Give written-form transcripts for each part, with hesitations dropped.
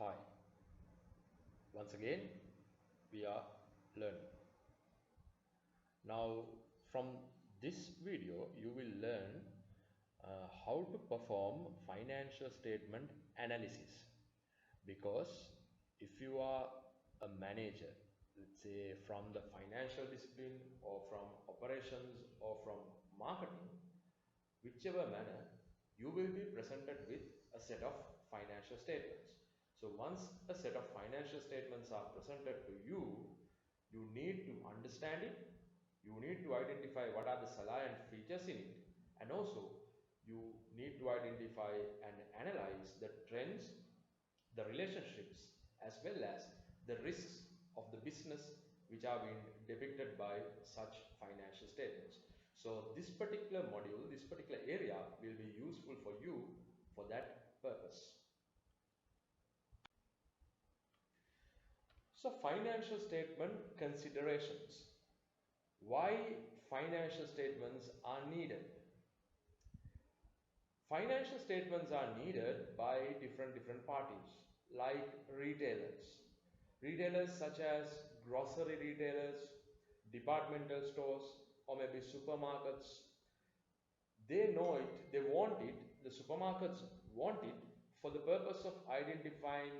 Hi, once again we are learning. Now from this video you will learn how to perform financial statement analysis, because if you are a manager, let's say from the financial discipline or from operations or from marketing, whichever manner, you will be presented with a set of financial statements. So once a set of financial statements are presented to you, you need to understand it, you need to identify what are the salient features in it, and also you need to identify and analyze the trends, the relationships, as well as the risks of the business which are being depicted by such financial statements. So this particular module, this particular area will be useful for you for that purpose. So financial statement considerations. Why financial statements are needed? Financial statements are needed by different parties, like retailers such as grocery retailers, departmental stores, or maybe supermarkets. They know it, they want it, the supermarkets want it for the purpose of identifying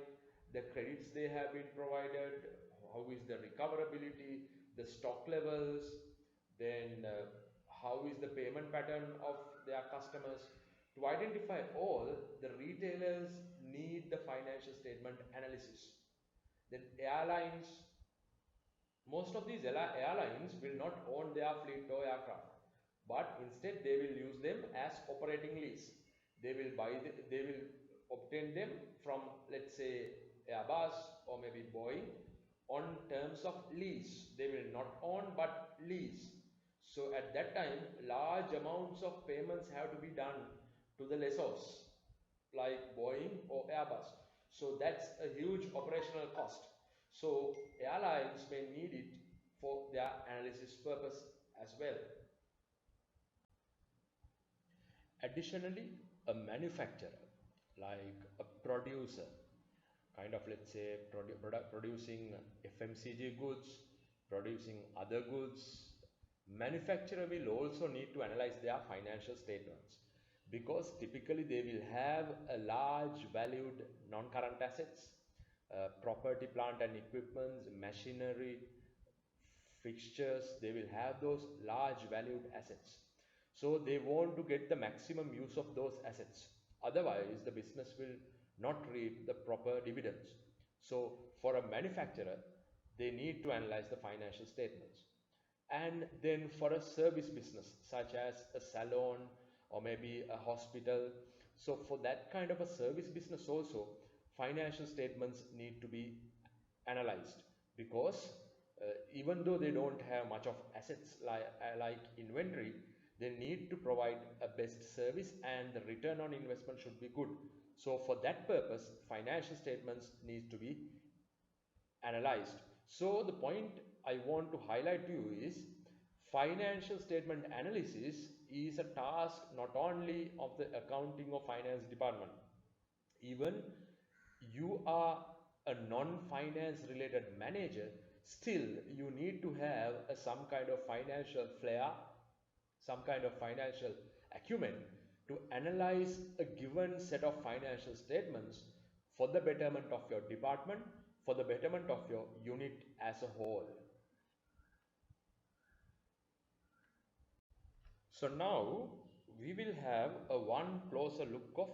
the credits they have been provided, how is the recoverability, the stock levels, then how is the payment pattern of their customers. To identify all, the retailers need the financial statement analysis. Then airlines, most of these airlines will not own their fleet or aircraft, but instead they will use them as operating lease. They will they will obtain them from, let's say, Airbus or maybe Boeing on terms of lease. They will not own but lease. So at that time, large amounts of payments have to be done to the lessors like Boeing or Airbus. So that's a huge operational cost. So airlines may need it for their analysis purpose as well. Additionally, a manufacturer like a producer, kind of, let's say, producing FMCG goods, producing other goods, manufacturer will also need to analyze their financial statements, because typically they will have a large valued non-current assets, property, plant and equipment, machinery, fixtures. They will have those large valued assets, so they want to get the maximum use of those assets, otherwise the business will not reap the proper dividends. So for a manufacturer, they need to analyze the financial statements. And then for a service business such as a salon or maybe a hospital, so for that kind of a service business also, financial statements need to be analyzed, because even though they don't have much of assets like inventory, they need to provide a best service and the return on investment should be good. So for that purpose, financial statements need to be analyzed. So the point I want to highlight to you is, financial statement analysis is a task not only of the accounting or finance department. Even you are a non-finance related manager, still you need to have some kind of financial flair, some kind of financial acumen to analyze a given set of financial statements for the betterment of your department, for the betterment of your unit as a whole. So now we will have a one closer look of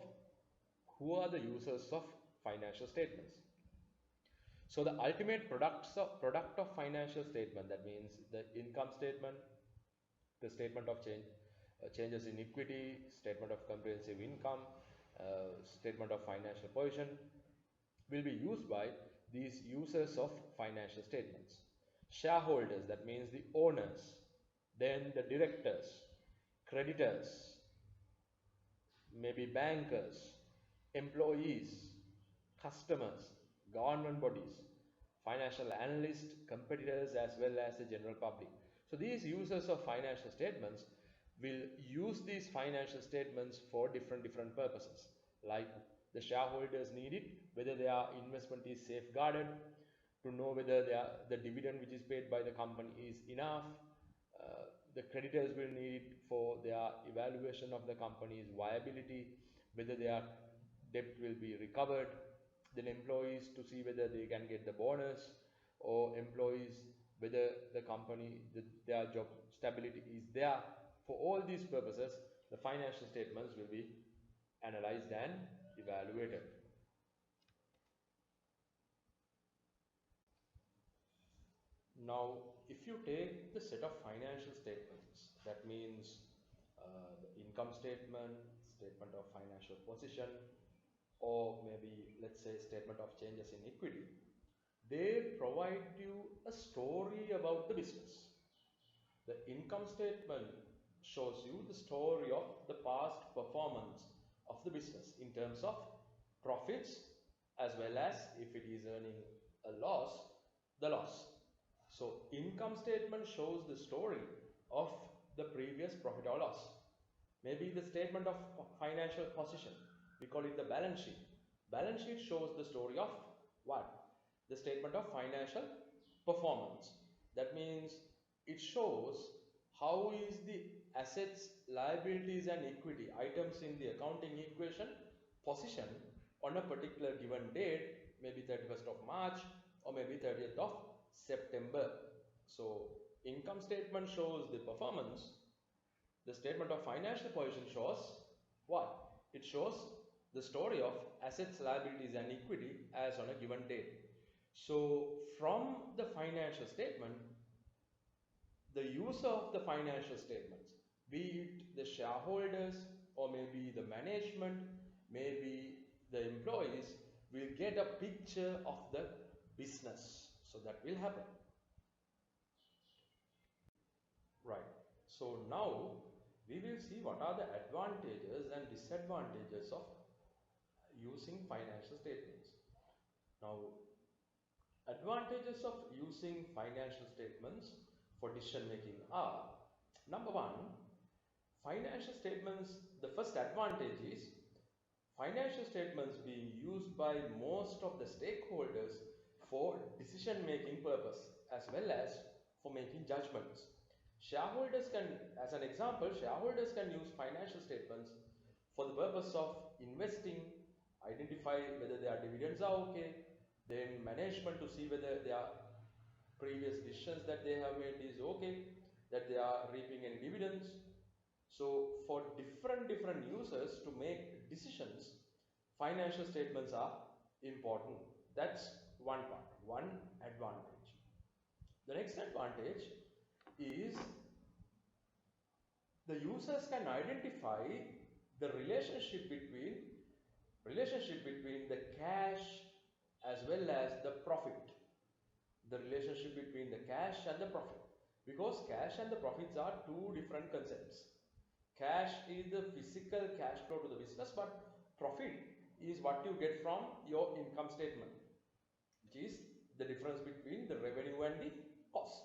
who are the users of financial statements. So the ultimate product of financial statement, that means the income statement, the statement of changes in equity, statement of comprehensive income, statement of financial position, will be used by these users of financial statements. Shareholders, that means the owners, then the directors, creditors, maybe bankers, employees, customers, government bodies, financial analysts, competitors, as well as the general public. So these users of financial statements will use these financial statements for different purposes, like The shareholders need it, whether their investment is safeguarded, to know whether the dividend which is paid by the company is enough. The creditors will need it for their evaluation of the company's viability, whether their debt will be recovered. Then employees to see whether they can get the bonus, or employees whether the company, their job stability is there. For all these purposes, the financial statements will be analyzed and evaluated. Now, if you take the set of financial statements, that means the income statement, statement of financial position, or maybe let's say statement of changes in equity, they provide you a story about the business. The income statement shows you the story of the past performance of the business in terms of profits, as well as if it is earning a loss, the loss. So income statement shows the story of the previous profit or loss. Maybe the statement of financial position, we call it the balance sheet. Balance sheet shows the story of what? The statement of financial performance. That means it shows how is the assets, liabilities and equity items in the accounting equation position on a particular given date, maybe 31st of March or maybe 30th of September. So income statement shows the performance. The statement of financial position shows what? It shows the story of assets, liabilities and equity as on a given date. So from the financial statement, the user of the financial statements, be it the shareholders or maybe the management, maybe the employees, will get a picture of the business. So that will happen. Right. So now we will see what are the advantages and disadvantages of using financial statements. Now, advantages of using financial statements for decision making are: number one, financial statements, the first advantage is financial statements being used by most of the stakeholders for decision making purpose as well as for making judgments. Shareholders can, as an example, shareholders can use financial statements for the purpose of investing, identify whether their dividends are okay, then management to see whether their previous decisions that they have made is okay, that they are reaping any dividends. So for different users to make decisions, financial statements are important. That's one part, one advantage. The next advantage is the users can identify the relationship between the cash as well as the profit. The relationship between the cash and the profit, because cash and the profits are two different concepts. Cash is the physical cash flow to the business, but profit is what you get from your income statement, which is the difference between the revenue and the cost.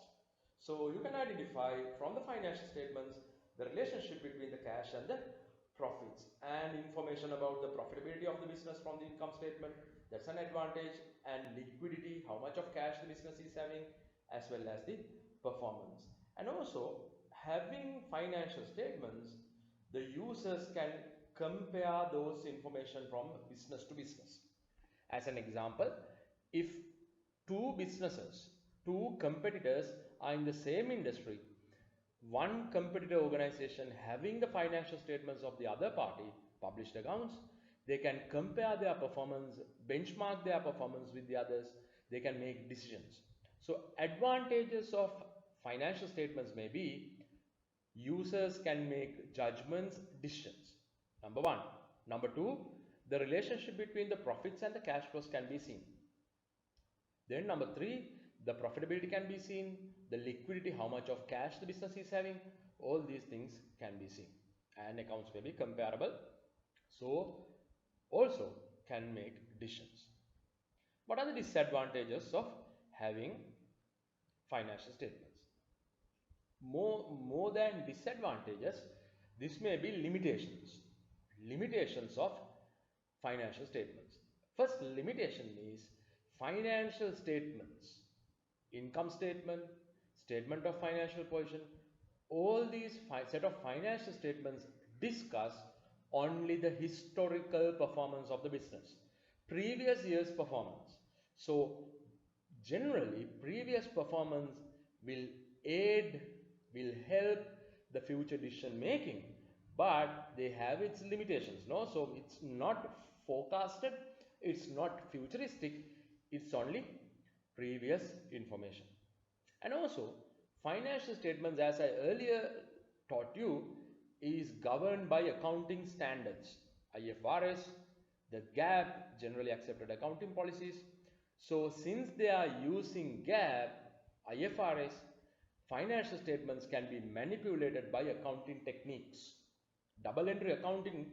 So you can identify from the financial statements the relationship between the cash and the profits, and information about the profitability of the business from the income statement. That's an advantage. And liquidity, how much of cash the business is having, as well as the performance. And also, having financial statements, the users can compare those information from business to business. As an example, if two businesses, two competitors are in the same industry, one competitor organization having the financial statements of the other party, published accounts, they can compare their performance, benchmark their performance with the others, they can make decisions. So advantages of financial statements may be users can make judgments, decisions. Number one. Number two, the relationship between the profits and the cash flows can be seen. Then number three, the profitability can be seen, the liquidity, how much of cash the business is having, all these things can be seen, and accounts may be comparable. So also can make decisions. What are the disadvantages of having financial statements? More than disadvantages, this may be limitations. Limitations of financial statements. First limitation is financial statements, income statement, statement of financial position, all these set of financial statements discuss only the historical performance of the business, previous year's performance. So generally previous performance will aid, will help the future decision making, but they have its limitations, no? So it's not forecasted, it's not futuristic, it's only previous information. And also financial statements, as I earlier taught you, is governed by accounting standards, IFRS, the GAAP, generally accepted accounting policies. So since they are using GAAP, IFRS, financial statements can be manipulated by accounting techniques. Double entry accounting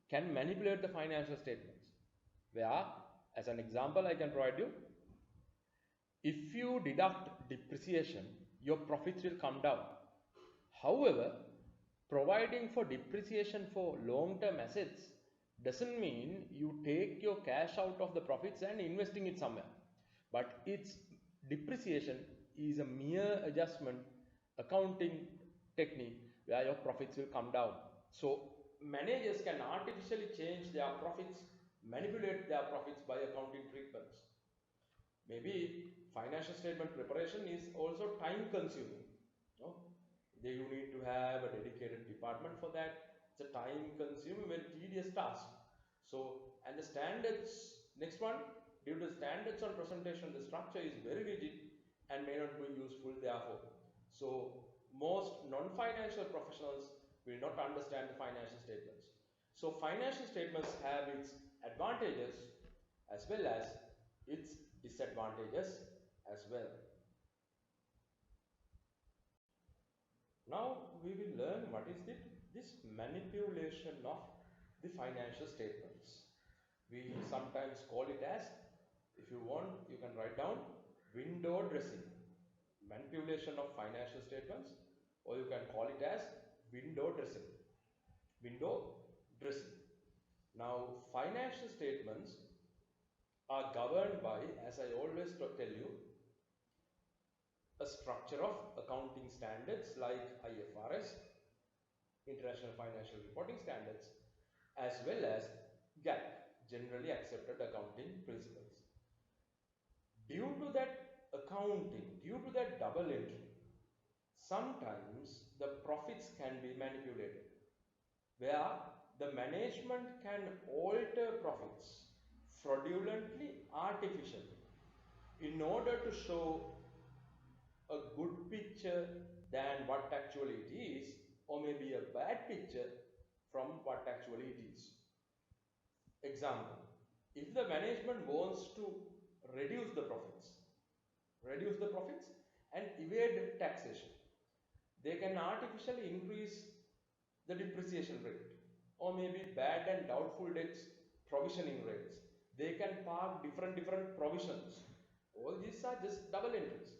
can manipulate the financial statements. Where, as an example, I can provide you, if you deduct depreciation, your profits will come down. However, providing for depreciation for long-term assets doesn't mean you take your cash out of the profits and investing it somewhere. But its depreciation is a mere adjustment accounting technique where your profits will come down. So managers can artificially change their profits, manipulate their profits by accounting treatments. Maybe financial statement preparation is also time consuming. No? You need to have a dedicated department for that. It's a time consuming, very tedious task. So, and the standards, next one, due to standards on presentation, the structure is very rigid and may not be useful therefore. So, most non-financial professionals will not understand the financial statements. So, financial statements have its advantages as well as its disadvantages as well. Now we will learn what is this manipulation of the financial statements. We sometimes call it as, if you want, you can write down window dressing. Manipulation of financial statements, or you can call it as window dressing. Window dressing. Now, financial statements are governed by, as I always tell you, a structure of accounting standards like IFRS, International Financial Reporting Standards, as well as GAAP, Generally Accepted Accounting Principles. Due to that accounting, due to that double entry, sometimes the profits can be manipulated, where the management can alter profits fraudulently, artificially, in order to show a good picture than what actually it is, or maybe a bad picture from what actually it is. Example, if the management wants to reduce the profits, and evade taxation, they can artificially increase the depreciation rate, or maybe bad and doubtful debts provisioning rates. They can park different provisions. All these are just double entries.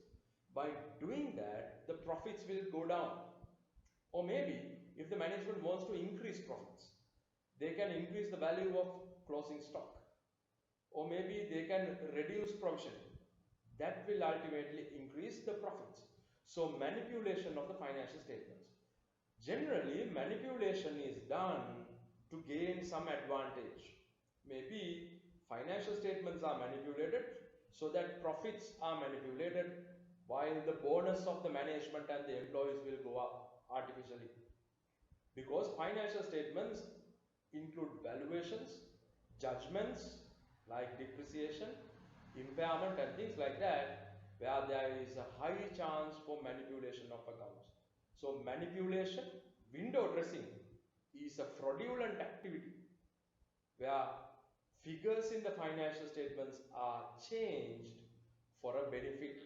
By doing that, the profits will go down. Or maybe if the management wants to increase profits, they can increase the value of closing stock. Or maybe they can reduce provision. That will ultimately increase the profits. So manipulation of the financial statements. Generally, manipulation is done to gain some advantage. Maybe financial statements are manipulated so that profits are manipulated while the bonus of the management and the employees will go up artificially. Because financial statements include valuations, judgments like depreciation, impairment and things like that, where there is a high chance for manipulation of accounts. So manipulation, window dressing is a fraudulent activity where figures in the financial statements are changed for a benefit